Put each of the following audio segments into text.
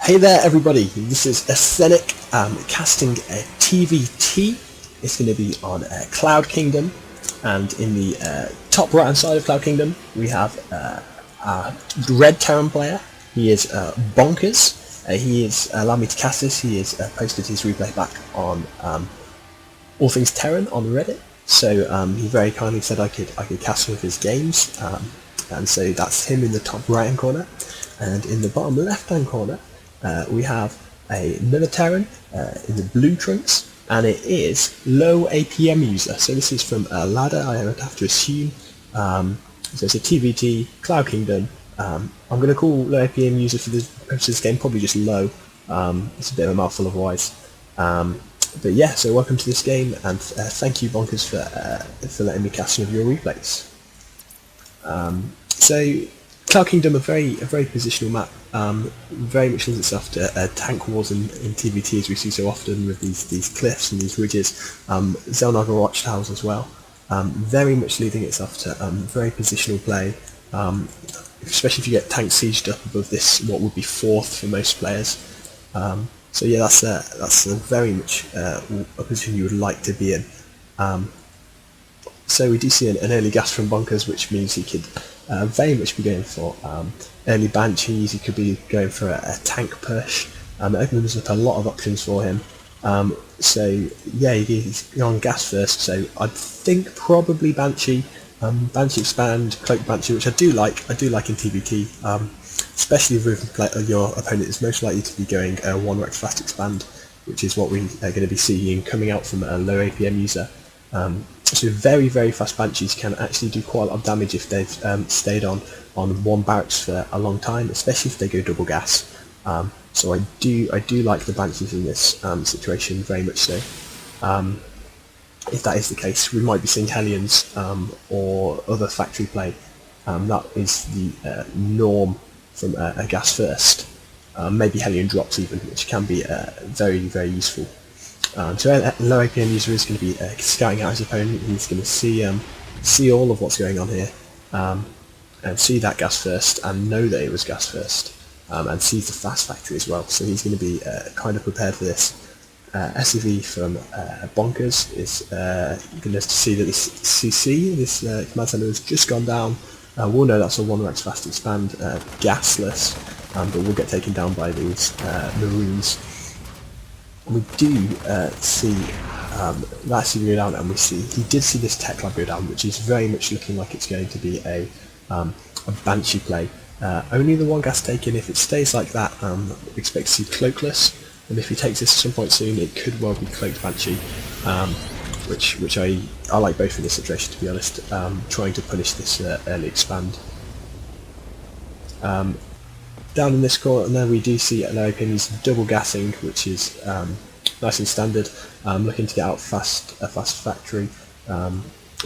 Hey there everybody, this is Ascenic casting a TVT. It's going to be on Cloud Kingdom, and in the top right hand side of Cloud Kingdom we have our red Terran player. He is Bonkerz. He is allowed me to cast this. He has posted his replay back on All Things Terran on Reddit, so he very kindly said I could cast some of his games, and so that's him in the top right hand corner, and in the bottom left hand corner we have another Terran in the blue trunks, and it is LowApmUser. So this is from Ladder, I would have to assume. So it's a TVT, Cloud Kingdom. I'm going to call LowApmUser for the purpose of this game probably just Low. It's a bit of a mouthful otherwise. But yeah, so welcome to this game, and thank you Bonkerz for letting me cast some of your replays. So Cloud Kingdom, a very positional map. Very much lends itself to tank wars in TVT, as we see so often with these cliffs and these ridges. Zelnaga watchtowers as well. Very much leading itself to very positional play, especially if you get tank sieged up above this, what would be fourth for most players. So yeah, that's very much a position you would like to be in. So we do see an early gas from Bonkerz, which means he could very much be going for early Banshees. He could be going for a tank push. It opens up a lot of options for him. So yeah, he's on gas first, so I'd think probably Banshee. Banshee expand, cloak Banshee, which I do like in TVT, especially if your opponent is most likely to be going 1 Rex fast expand, which is what we are going to be seeing coming out from a LowApmUser. So very fast Banshees can actually do quite a lot of damage if they've stayed on one barracks for a long time, especially if they go double gas. So I do like the Banshees in this situation very much so. If that is the case, we might be seeing Hellions or other factory play. That is the norm from a gas first. Maybe Hellion drops even, which can be very useful. So LowApmUser is going to be scouting out his opponent. He's going to see all of what's going on here, and see that gas first, and know that it was gas first, and sees the fast factory as well. So he's going to be kind of prepared for this. SCV from Bonkerz is going to see that this CC, this command center, has just gone down. We'll know that's a 1 Rex fast expand, gasless, but we'll get taken down by these Maroons. We do see that scene go down, and he did see this tech lab go down, which is very much looking like it's going to be a Banshee play. Only the 1 gas taken. If it stays like that, expect to see cloakless, and if he takes this at some point soon, it could well be cloaked Banshee, which I like both in this situation, to be honest. Trying to punish this early expand. Down in this corner we do see LowApmUser double gassing, which is nice and standard. Looking to get out a fast factory,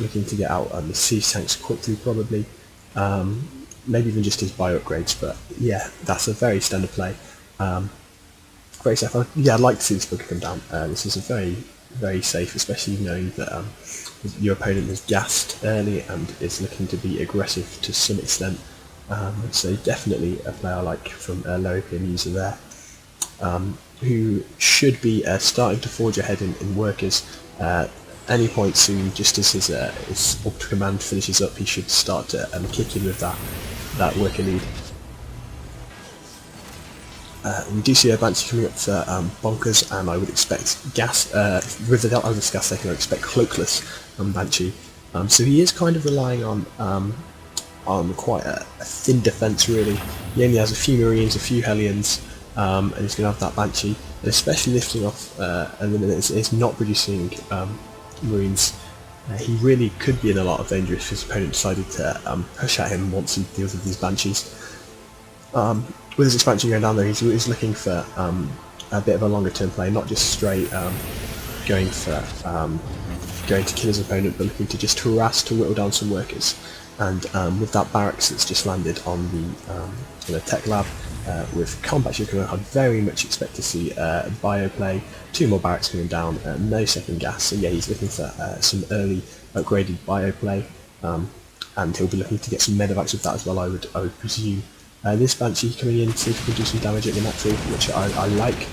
looking to get out the siege tanks quickly probably, maybe even just his bio upgrades, but yeah, that's a very standard play. Great stuff. Yeah, I'd like to see this bunker come down. This is a very safe, especially knowing that your opponent is gassed early and is looking to be aggressive to some extent. So definitely a player I like from LowApmUser there, who should be starting to forge ahead in workers any point soon. Just as his up to command finishes up, he should start to kick in with that worker lead. We do see a Banshee coming up for Bonkerz, and I would expect gas with the Delta gas taken. I would expect cloakless Banshee. So he is kind of relying on quite a thin defence really. He only has a few Marines, a few Hellions, and he's going to have that Banshee, and especially lifting off Eliminate is not producing Marines. He really could be in a lot of danger if his opponent decided to push at him once he deals with these Banshees. With his expansion going down there, he's looking for a bit of a longer term play, not just straight going to kill his opponent, but looking to just harass, to whittle down some workers. And with that barracks that's just landed on the tech lab, with combat ship coming, I'd very much expect to see bio play, 2 more barracks coming down, no second gas. So yeah, he's looking for some early upgraded bio play, and he'll be looking to get some medevacs with that as well, I would presume. This Banshee coming in to see if he can do some damage at the natural, which I like.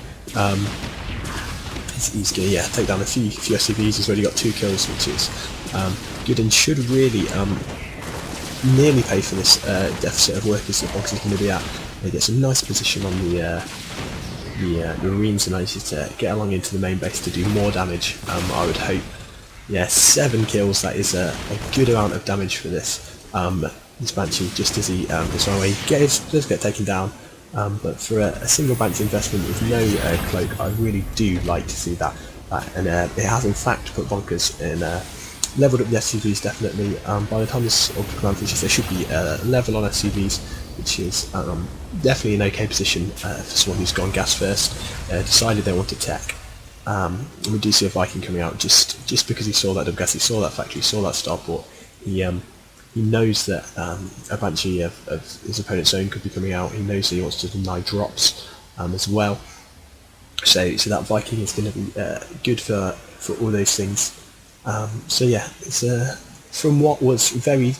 He's going to take down a few SCVs. He's already got 2 kills, which is good and should really nearly pay for this deficit of workers that Bonkerz is going to be at. He gets a nice position on the Marines and manages to get along into the main base to do more damage, I would hope. Yeah, 7 kills, that is a good amount of damage for this Banshee, just as he is on away. He does get taken down, but for a single Banshee investment with no cloak, I really do like to see that. And it has in fact put Bonkerz in leveled up the SCVs definitely. By the time this command finishes, there should be level on SCVs, which is definitely an okay position for someone who's gone gas first, decided they want to tech. We do see a Viking coming out just because he saw that double gas, he saw that factory, he saw that starport. He knows that a Banshee of his opponent's own could be coming out. He knows that he wants to deny drops as well. So that Viking is going to be good for all those things. So yeah, it's from what was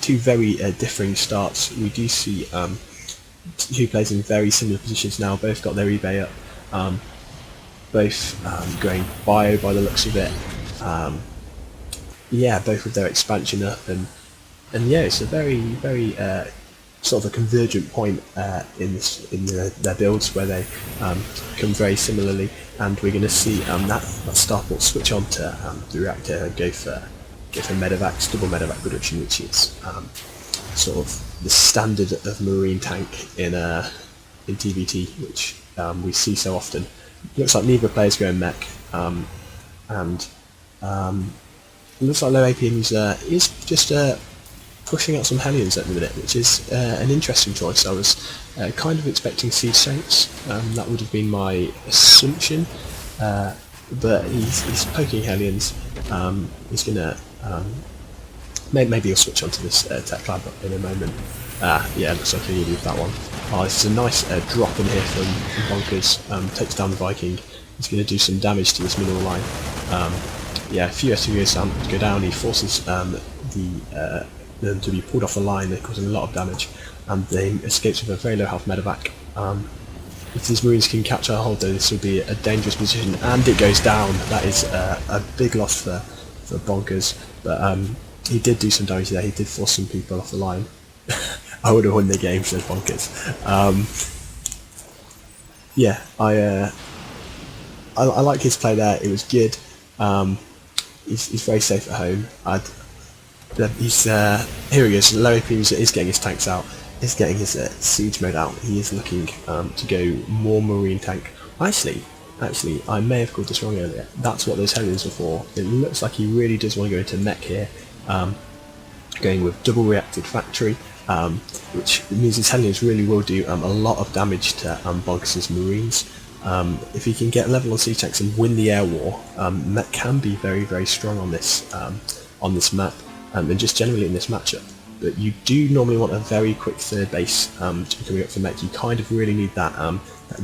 two very differing starts. We do see 2 players in very similar positions now. Both got their eBay up. Both going bio by the looks of it. Yeah, both with their expansion up, and yeah, it's a very sort of a convergent point in their builds where they come very similarly, and we're going to see that starport switch on to the reactor and go for medevacs, double medevac production, which is sort of the standard of marine tank in TVT, which we see so often. Looks like neither players going mech, and looks like LowApmUser is just pushing out some Hellions at the minute, which is an interesting choice. I was kind of expecting Siege Saints, that would have been my assumption, but he's poking Hellions. He's going to maybe he'll switch onto this tech lab in a moment. Yeah, looks like he needed that one. This is a nice drop in here from Bonkerz. Takes down the Viking. He's going to do some damage to this mineral line. Yeah, a few SCVs go down. He forces them to be pulled off the line. They're causing a lot of damage, and they escapes with a very low health medevac. If these Marines can catch a hold, though, this would be a dangerous position, and it goes down. That is a big loss for Bonkerz, but he did do some damage there. He did force some people off the line. I would have won the game, says Bonkerz. Yeah, I like his play there. It was good. He's very safe at home. Here he goes. LowApmUser is getting his tanks out. Is getting his siege mode out. He is looking to go more marine tank. Actually, I may have called this wrong earlier. That's what those Hellions are for. It looks like he really does want to go into mech here, going with double reacted factory, which means his Hellions really will do a lot of damage to Bonkerz' Marines. If he can get level on siege tanks and win the air war, mech can be very strong on this map, and just generally in this matchup. But you do normally want a very quick third base to be coming up for mech. You kind of really need that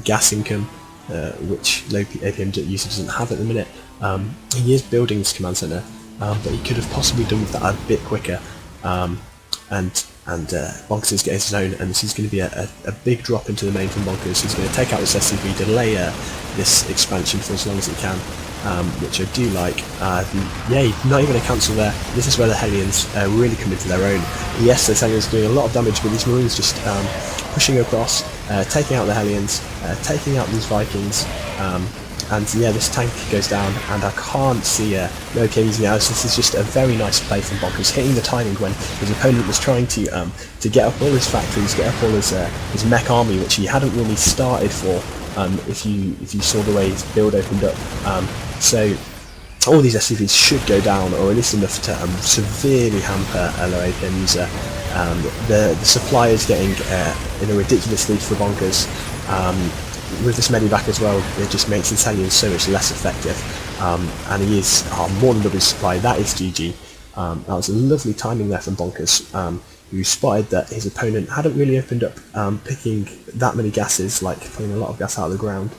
gas income, which LowApmUser doesn't have at the minute. He is building this command center, but he could have possibly done with that a bit quicker. And Bonkerz is getting his own, and this is going to be a big drop into the main from Bonkerz. He's going to take out this SCV, delay this expansion for as long as he can, which I do like. Yeah, not even a cancel there. This is where the Hellions really come into their own. Yes, the Hellions are doing a lot of damage, but these Marines just pushing across, taking out the Hellions, taking out these Vikings, and yeah, this tank goes down, and I can't see LowApmUser using it. This is just a very nice play from Bonkerz, hitting the timing when his opponent was trying to get up all his factories, get up all his mech army, which he hadn't really started for. If you saw the way his build opened up, so all these SCVs should go down, or at least enough to severely hamper LowApmUser. The supply is getting in a ridiculous lead for Bonkerz. With this medevac as well, it just makes his Hellions so much less effective, and he is more than double his supply. That is GG. That was a lovely timing there from Bonkerz, who spotted that his opponent hadn't really opened up picking that many gases, like pulling a lot of gas out of the ground.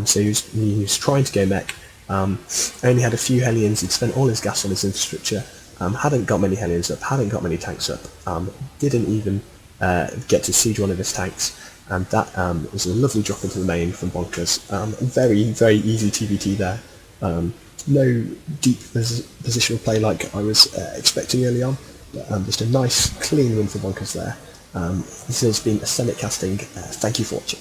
So he was trying to go mech, only had a few Hellions. He'd spent all his gas on his infrastructure, hadn't got many Hellions up, hadn't got many tanks up, didn't even get to siege one of his tanks, and that was a lovely drop into the main from Bonkerz. Very, very easy TVT there. No deep positional play like I was expecting early on, but just a nice, clean win for Bonkerz there. This has been Ascendant Casting. Thank you for watching.